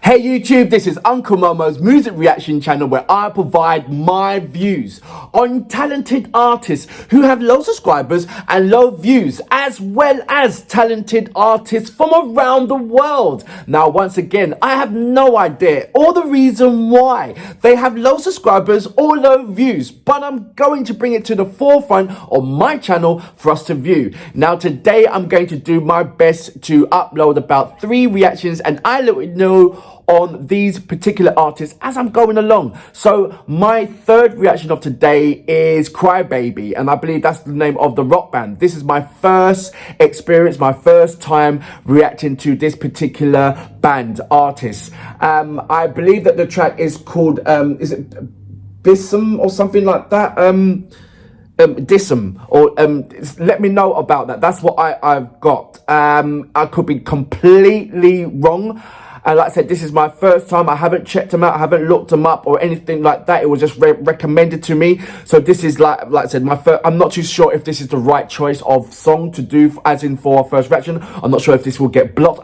Hey YouTube, this is Uncle Momo's music reaction channel where I provide my views on talented artists who have low subscribers and low views, as well as talented artists from around the world. Now, once again, I have no idea or the reason why they have low subscribers or low views, but I'm going to bring it to the forefront of my channel for us to view. Now, today I'm going to do my best to upload about 3 reactions, and I let you know on these particular artists as I'm going along. So my third reaction of today is Crybaby, and I believe that's the name of the rock band. This is my first experience, my first time reacting to this particular band artist. I believe that the track is called is it Bism or something like that? Dism, or let me know about that. That's what I've got. I could be completely wrong. And like I said, this is my first time. I haven't checked them out. I haven't looked them up or anything like that. It was just recommended to me. So this is like I said, my first. I'm not too sure if this is the right choice of song to do, as in for a first reaction. I'm not sure if this will get blocked.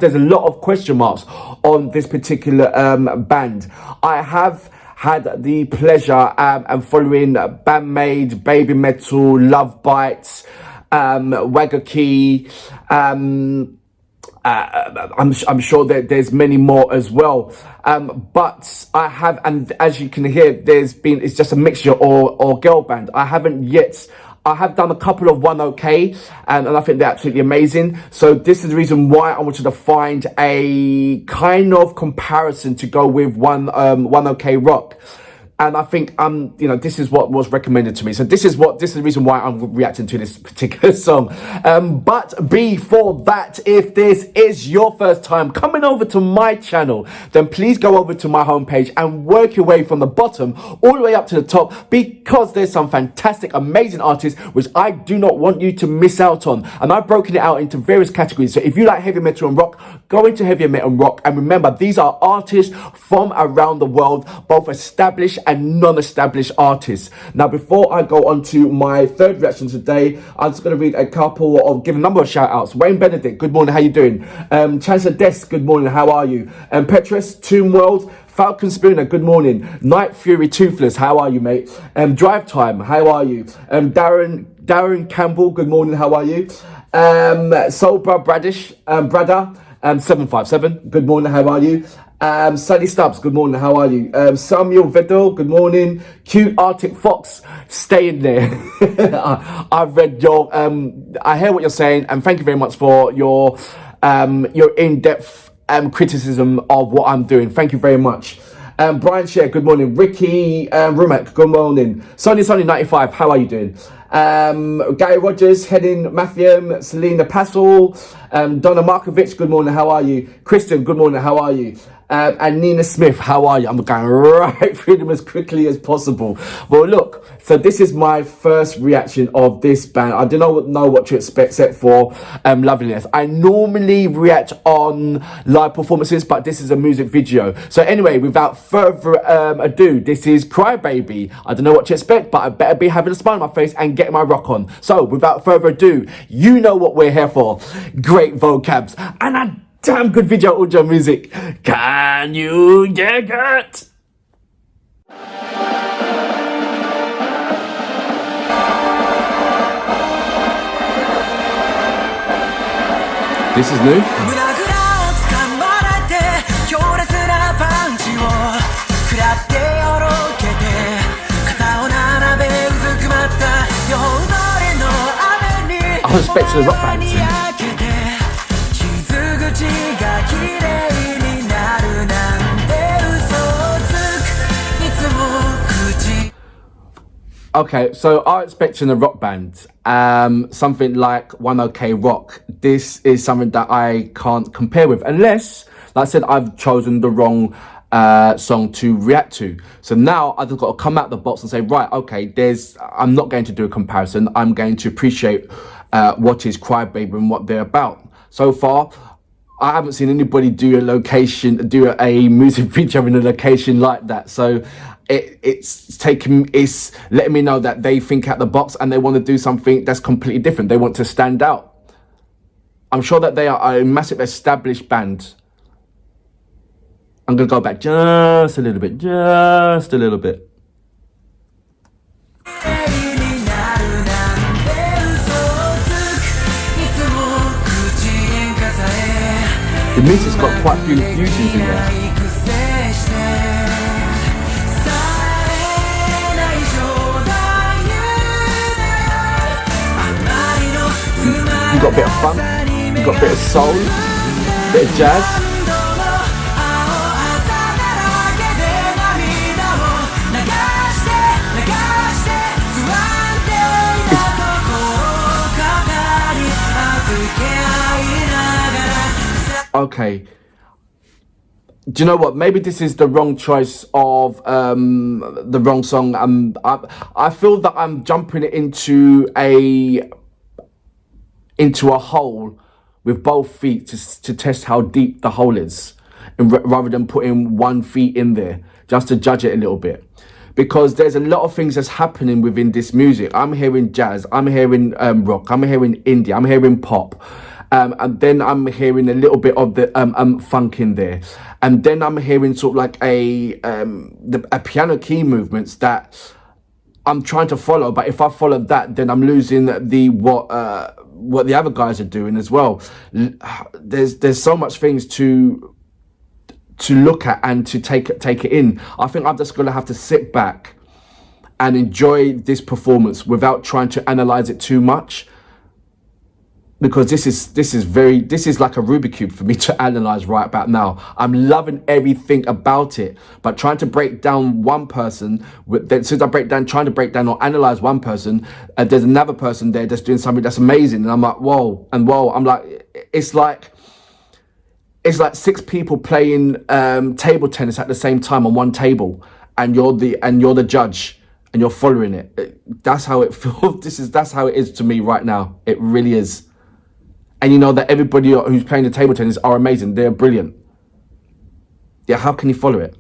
There's a lot of question marks on this particular band. I have had the pleasure and following Bandmade, Baby Metal, Love Bites, Wagaki, I'm sure that there's many more as well, but I have, and as you can hear, it's just a mixture or girl band. I have done a couple of One OK, and I think they're absolutely amazing. So this is the reason why I wanted to find a kind of comparison to go with One OK Rock. And I think, you know, this is what was recommended to me. So this is the reason why I'm reacting to this particular song. But before that, if this is your first time coming over to my channel, then please go over to my homepage and work your way from the bottom all the way up to the top, because there's some fantastic, amazing artists which I do not want you to miss out on. And I've broken it out into various categories. So if you like heavy metal and rock, go into heavy metal and rock. And remember, these are artists from around the world, both established and non-established artists. Now, before I go on to my third reaction today, I'm just going to read give a number of shout outs. Wayne Benedict, good morning, how you doing? Chancellor Des, good morning, how are you? Petrus, Tomb World, Falcon Spooner, good morning. Night Fury Toothless, how are you, mate? Drive Time, how are you? Darren Campbell, good morning, how are you? Soulbra Bradish, Brada, 757, good morning, how are you? Sally Stubbs, good morning, how are you? Samuel Vedel, good morning. Cute Arctic Fox, stay in there. I've read your I hear what you're saying, and thank you very much for your in-depth criticism of what I'm doing. Thank you very much. Brian Share, good morning. Ricky Rumek, good morning. Sonny 95, how are you doing? Gary Rogers, Helen Matthew, Selena Passel, Donna Markovic, good morning, how are you? Kristen, good morning, how are you? And Nina Smith, how are you? I'm going right through them as quickly as possible. Well, look, so this is my first reaction of this band. I don't know what to expect except for Loveliness. I normally react on live performances, but this is a music video. So anyway, without further ado, this is Crybaby. I don't know what to expect, but I better be having a smile on my face and getting my rock on. So without further ado, you know what we're here for. Great vocabs and a damn good video audio music. Can you dig it? This is new. I was expecting a rock band to sing. Okay, so I'm expecting a rock band, something like One OK Rock. This is something that I can't compare with, unless, like I said, I've chosen the wrong song to react to. So now I've just got to come out the box and say, right, okay, I'm not going to do a comparison. I'm going to appreciate what is Crybaby and what they're about. So far, I haven't seen anybody do a music video in a location like that. So it's letting me know that they think out the box and they want to do something that's completely different. They want to stand out. I'm sure that they are a massive established band. I'm going to go back just a little bit, just a little bit. The music's got quite a few fusions in there. You got a bit of funk, you got a bit of soul, a bit of jazz. Okay. Do you know what? Maybe this is the wrong choice of the wrong song. I feel that I'm jumping into a hole with both feet to test how deep the hole is, and rather than putting 1 feet in there just to judge it a little bit. Because there's a lot of things that's happening within this music. I'm hearing jazz, I'm hearing rock, I'm hearing indie, I'm hearing pop. And then I'm hearing a little bit of the funk in there, and then I'm hearing sort of like a piano key movements that I'm trying to follow. But if I follow that, then I'm losing what the other guys are doing as well. There's so much things to look at and to take it in. I think I'm just gonna have to sit back and enjoy this performance without trying to analyze it too much. Because this is like a Rubik's Cube for me to analyze right about now. I'm loving everything about it, but trying to break down one person, since I trying to break down or analyze one person, there's another person there that's doing something that's amazing, and I'm like, whoa and whoa. I'm like, it's like 6 people playing table tennis at the same time on one table, and you're the judge and you're following it. That's how it feels. That's how it is to me right now. It really is. And you know that everybody who's playing the table tennis are amazing. They're brilliant. Yeah, how can you follow it?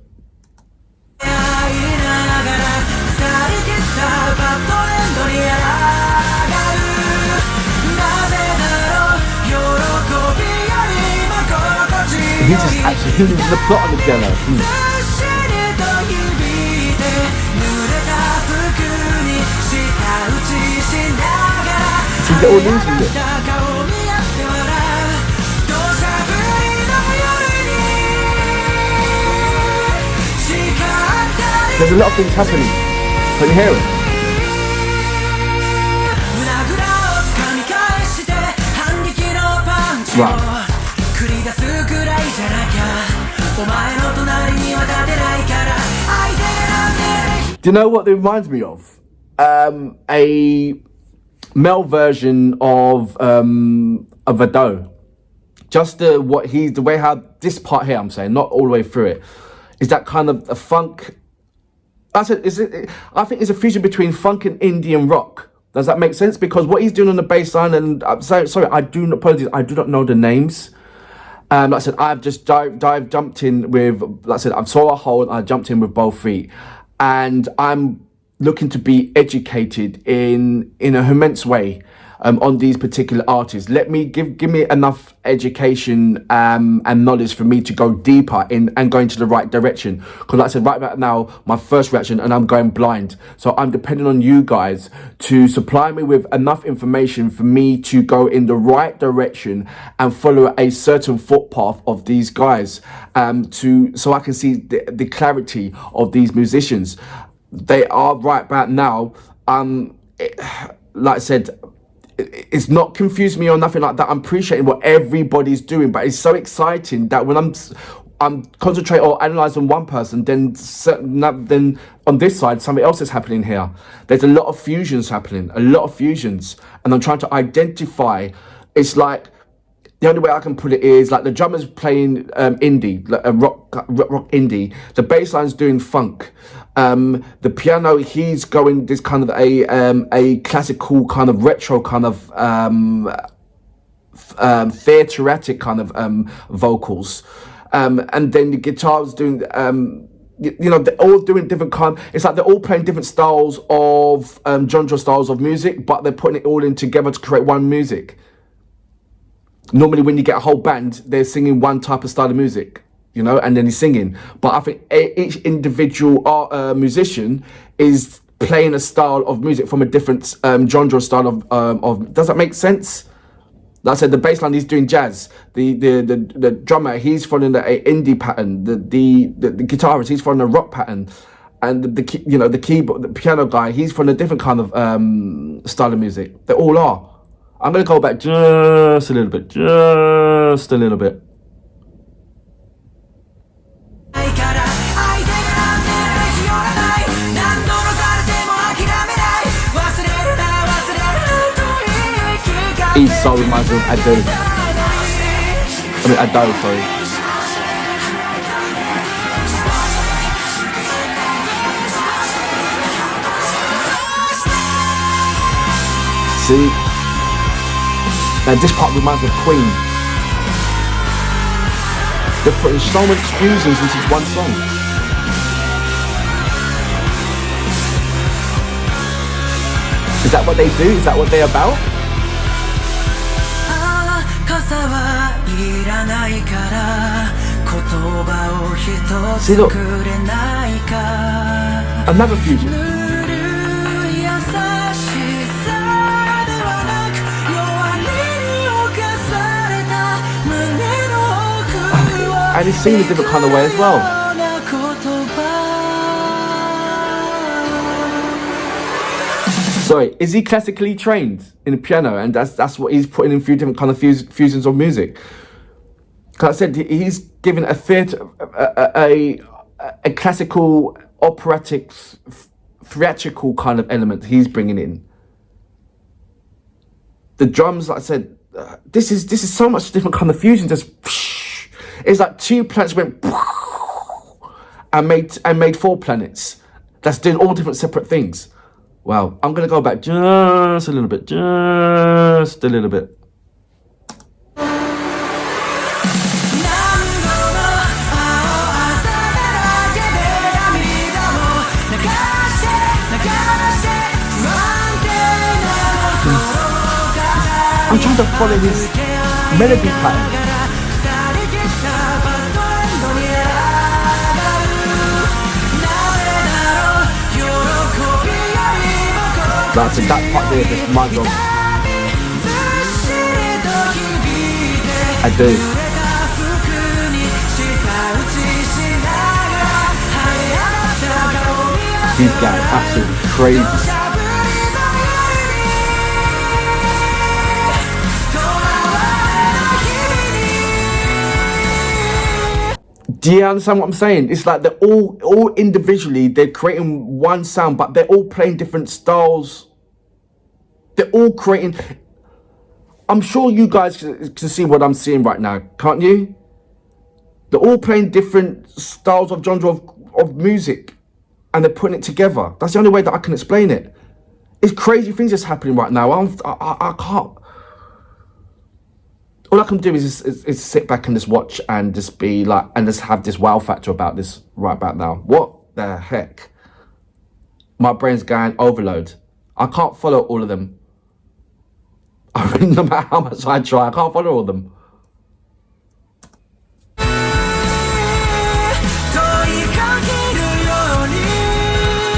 He's just actually the plot on the demo. See, they're all losing it. There's a lot of things happening. Can you hear it? Right. Do you know what it reminds me of? A male version of Ado. Just the way how this part here, I'm saying, not all the way through it, is that kind of a funk. I think it's a fusion between funk and indie and rock. Does that make sense? Because what he's doing on the bass line, and I'm sorry, I do not know the names. Like I said, I've just jumped in with, like I said, I saw a hole and I jumped in with both feet, and I'm looking to be educated in a immense way on these particular artists. Let me give me enough education and knowledge for me to go deeper in and go into the right direction. Because like I said, right about now, my first reaction, and I'm going blind. So I'm depending on you guys to supply me with enough information for me to go in the right direction and follow a certain footpath of these guys, so I can see the clarity of these musicians. They are right about now, like I said, it's not confused me or nothing like that. I'm appreciating what everybody's doing, but it's so exciting that when I'm concentrating or analysing one person, then on this side something else is happening here. There's a lot of fusions happening, and I'm trying to identify. It's like, the only way I can put it is like the drummer's playing indie, like a rock indie. The bass line's doing funk. The piano, he's going this kind of a classical kind of retro kind of theatrical kind of vocals. And then the guitar's doing they're all doing different it's like they're all playing different styles of genre styles of music, but they're putting it all in together to create one music. Normally when you get a whole band, they're singing one type of style of music, you know, and then he's singing. But I think each individual musician is playing a style of music from a different genre style of. Does that make sense? Like I said, the bass line, he's doing jazz. The drummer, he's following the indie pattern. The guitarist, he's following a rock pattern. And the keyboard, the piano guy, he's from a different kind of style of music. They all are. I'm going to go back just a little bit. Just a little bit. He so reminds me of Ado. Ado, sorry. See? Now this part reminds me of Queen. They're putting so much fusions into one song. Is that what they do? Is that what they're about? See, look. Another fusion. And he's singing a different kind of way as well. Sorry, is he classically trained in the piano? And that's what he's putting in a few different kind of fusions of music. Because I said he's given a theatre, a classical, operatic, theatrical kind of element he's bringing in. The drums, like I said, this is so much different kind of fusion. Just it's like two planets went and made 4 planets. That's doing all different separate things. Wow, I'm gonna go back just a little bit, just a little bit. I'm trying to follow his melody pattern. That's that part there, just reminds me of I do. These guys absolutely crazy. Do you understand what I'm saying? It's like they're all individually, they're creating one sound, but they're all playing different styles. They're all creating. I'm sure you guys can see what I'm seeing right now, can't you? They're all playing different styles of genre of music, and they're putting it together. That's the only way that I can explain it. It's crazy things that's happening right now. I can't. All I can do is sit back and just watch and just be like, and just have this wow factor about this right about now. What the heck? My brain's going overload. I can't follow all of them. No matter how much I try, I can't follow all of them.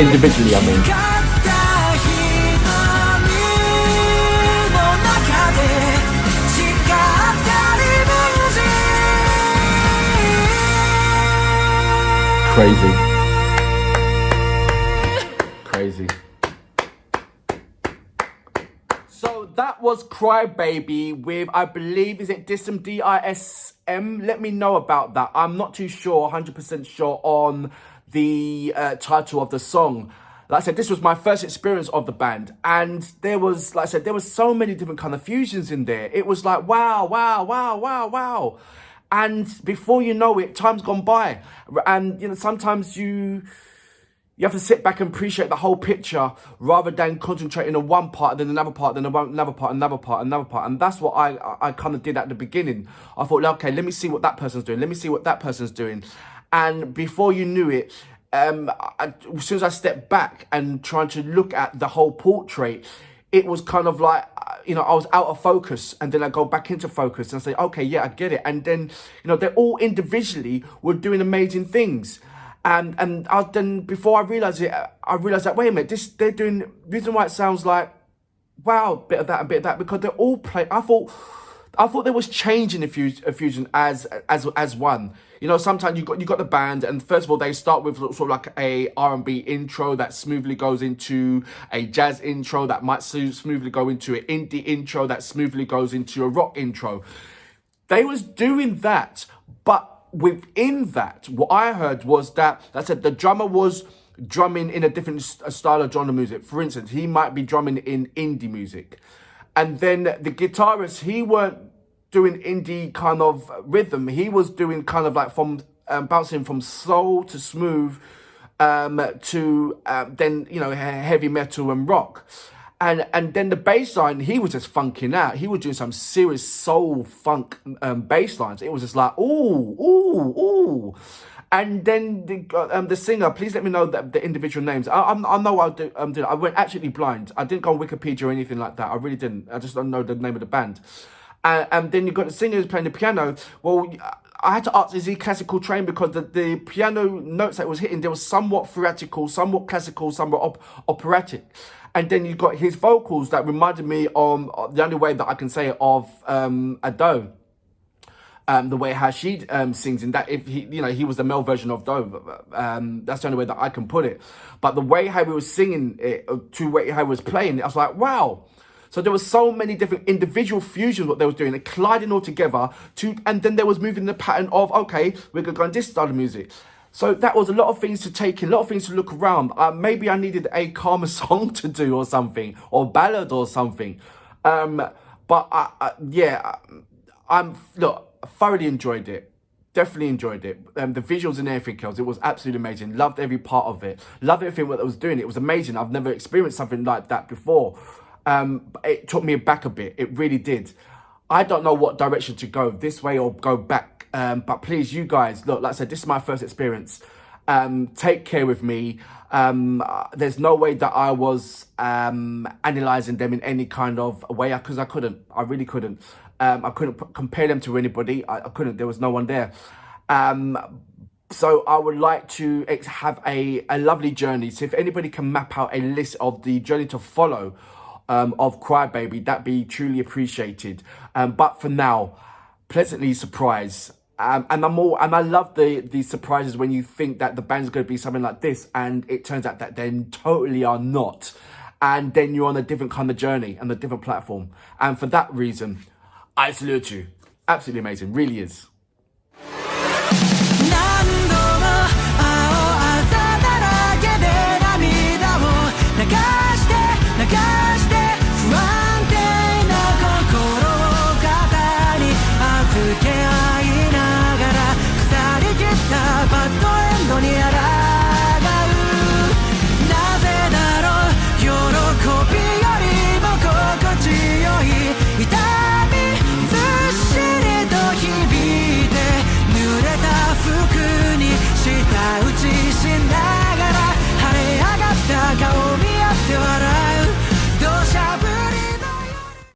Individually, I mean. Crazy. So that was Cry Baby with, I believe, is it Dism, D-I-S-M? Let me know about that. I'm not too sure, 100% sure on the title of the song. Like I said, this was my first experience of the band, and there was, like I said, there was so many different kind of fusions in there. It was like, wow, wow, wow, wow, wow. And before you know it, time's gone by. And, you know, sometimes you have to sit back and appreciate the whole picture rather than concentrating on one part, then another part, then another part, another part, another part. And that's what I kind of did at the beginning. I thought, okay, let me see what that person's doing. Let me see what that person's doing. And before you knew it, as soon as I stepped back and trying to look at the whole portrait, it was kind of like, I was out of focus, and then I go back into focus and say, okay, yeah, I get it. And then, they all individually were doing amazing things. And then before I realized it, I realized that, wait a minute, they're doing, reason why it sounds like, wow, bit of that and bit of that, because they're all playing. I thought there was change in the fusion as one. Sometimes you got the band, and first of all they start with sort of like a R&B intro that smoothly goes into a jazz intro that might smoothly go into an indie intro that smoothly goes into a rock intro. They was doing that, but within that, what I heard was that I said the drummer was drumming in a different style of genre music. For instance, he might be drumming in indie music. And then the guitarist, he weren't doing indie kind of rhythm. He was doing kind of like from bouncing from soul to smooth to then, heavy metal and rock. And then the bass line, he was just funking out. He was doing some serious soul funk bass lines. It was just like, ooh, ooh, ooh. And then the singer, please let me know the individual names. I know I'll do. I went absolutely blind. I didn't go on Wikipedia or anything like that. I really didn't. I just don't know the name of the band. And then you've got the singer who's playing the piano. Well, I had to ask, is he classical trained? Because the piano notes that was hitting, they were somewhat theatrical, somewhat classical, somewhat operatic. And then you've got his vocals that reminded me of the only way that I can say it of Ado. The way how she sings, in that if he was the male version of Dove, that's the only way that I can put it. But the way how he was singing it, to the way how he was playing it, I was like, wow. So there was so many different individual fusions what they was doing, it colliding all together and then there was moving the pattern of, okay, we're gonna go on this style of music. So that was a lot of things to take in, a lot of things to look around. Maybe I needed a calmer song to do or something, or ballad or something. But I thoroughly enjoyed it. Definitely enjoyed it. The visuals and everything else, it was absolutely amazing. Loved every part of it. Loved everything what I was doing. It was amazing. I've never experienced something like that before. It took me back a bit. It really did. I don't know what direction to go, this way or go back. But please, you guys, look, like I said, this is my first experience. Take care with me. There's no way that I was analysing them in any kind of way, because I couldn't. I really couldn't. I couldn't compare them to anybody. I couldn't. There was no one there. So I would like to have a lovely journey. So if anybody can map out a list of the journey to follow of Crybaby, that'd be truly appreciated. But for now, pleasantly surprised. And I love the surprises when you think that the band's going to be something like this, and it turns out that they totally are not. And then you're on a different kind of journey and a different platform. And for that reason, I salute you. Absolutely amazing. Really is.